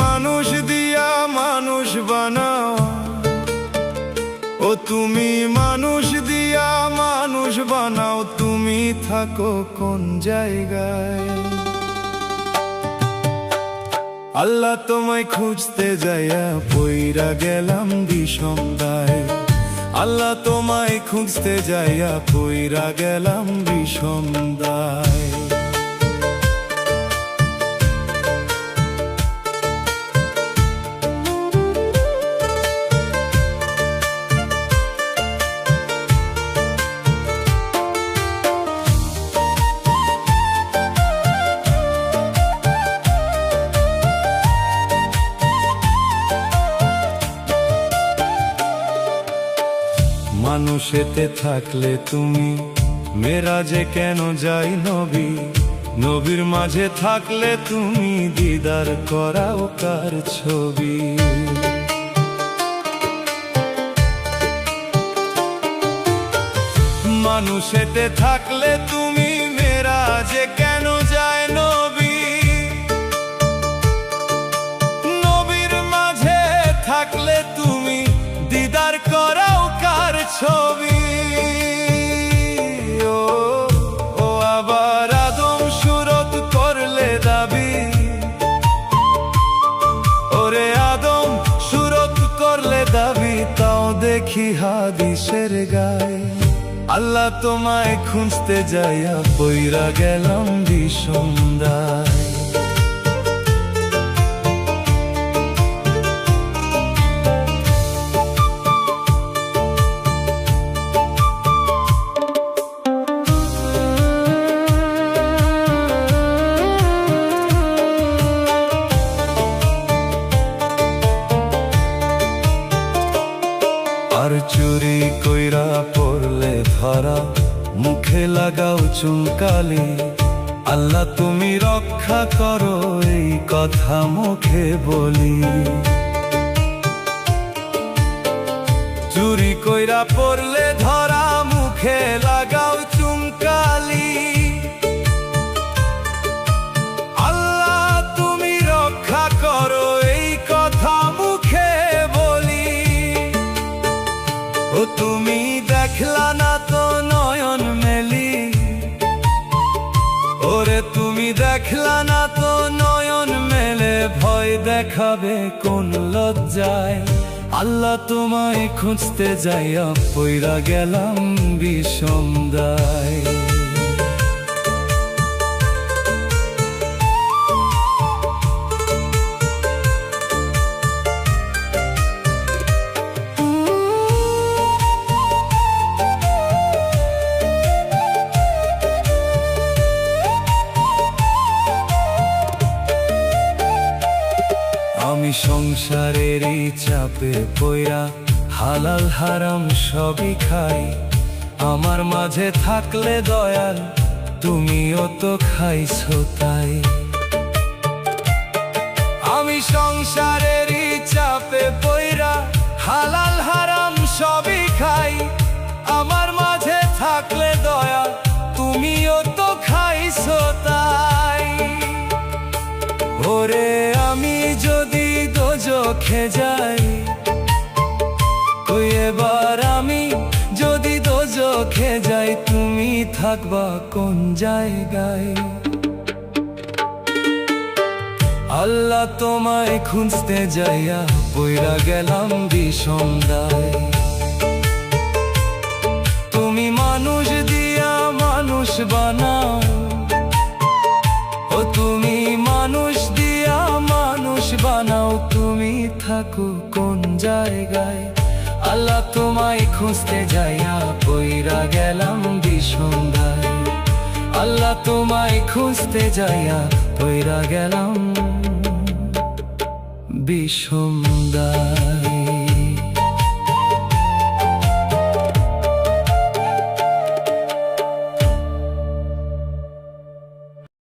মানুষ দিয়া মানুষ বানাও, ও তুমি মানুষ দিয়া মানুষ বানাও, তুমি থাকো কোন জায়গায়? আল্লাহ তোমায় খুঁজতে যাইয়া পইরা গেলাম বিষম দায়। আল্লাহ তোমায় খুঁজতে যাইয়া পইরা গেলাম বিষম দায়। মানুষেতে থাকলে তুমি মেরাজে কেন যাই নবী? নবীর মাঝে থাকলে তুমি দিদার করাও কার ছবি? মানুষেতে থাকলে তুমি মেরাজে কেন যায় নবী? নবীর মাঝে থাকলে তুমি দিদার করাও কার ছবি? ও আবার আদম সুরত করলে দাবি, ওরে আদম সুরত করলে দাবি, তাও দেখি হাদিসের গায়। আল্লাহ তোমায় খুঁজতে যাইয়া পইরা গেলাম বিষম দায়। আর চুরি কইরা পড়লে ধরা, মুখে লাগাও চুনকালি, আল্লাহ তুমি রক্ষা করো এই কথা মুখে বলি। চুরি কইরা পড়লে ধরা, মুখে লাগাও চুনকালি, আল্লাহ তুমি রক্ষা করো এই কথা মুখে বলি। ও তুমি দেখলা না তো নয়ন মেলি, ওরে তুমি দেখলা না তো নয়ন মেলে, ভয় দেখাবে কোন লজ্জায়? আল্লাহ তোমায় খুঁজতে যাইয়া পইরা গেলাম বিষম দায়। আমি সংসারেরই চাপে পইরা হালাল হারাম সবই খাই, আমার মাঝে থাকলে দয়াল তুমিও তো খাইছো তাই। আমি সংসারেরই চাপে পইরা হালাল হারাম সবই খাই, আমার মাঝে থাকলে দয়াল তুমিও তো খাইছো তাই। ওরে আমি যদি দোজখে যাই, ওই এবার আমি যদি দোজখে যাই, তুমি থাকবা কোন জায়গায়? আল্লাহ তোমায় খুঁজতে যাইয়া পইরা গেলাম বিষম দায়। তুমি মানুষ দিয়া মানুষ বানাও, ও তুমি মানুষ দিয়া মানুষ বানাও, তুমি থাকো কোন জায়গায়? আল্লাহ তোমায় খুঁজতে যাইয়া পইরা গেলাম বিষম দায়। আল্লাহ তোমায় খুঁজতে যাইয়া পইরা গেলাম বিষম দায়।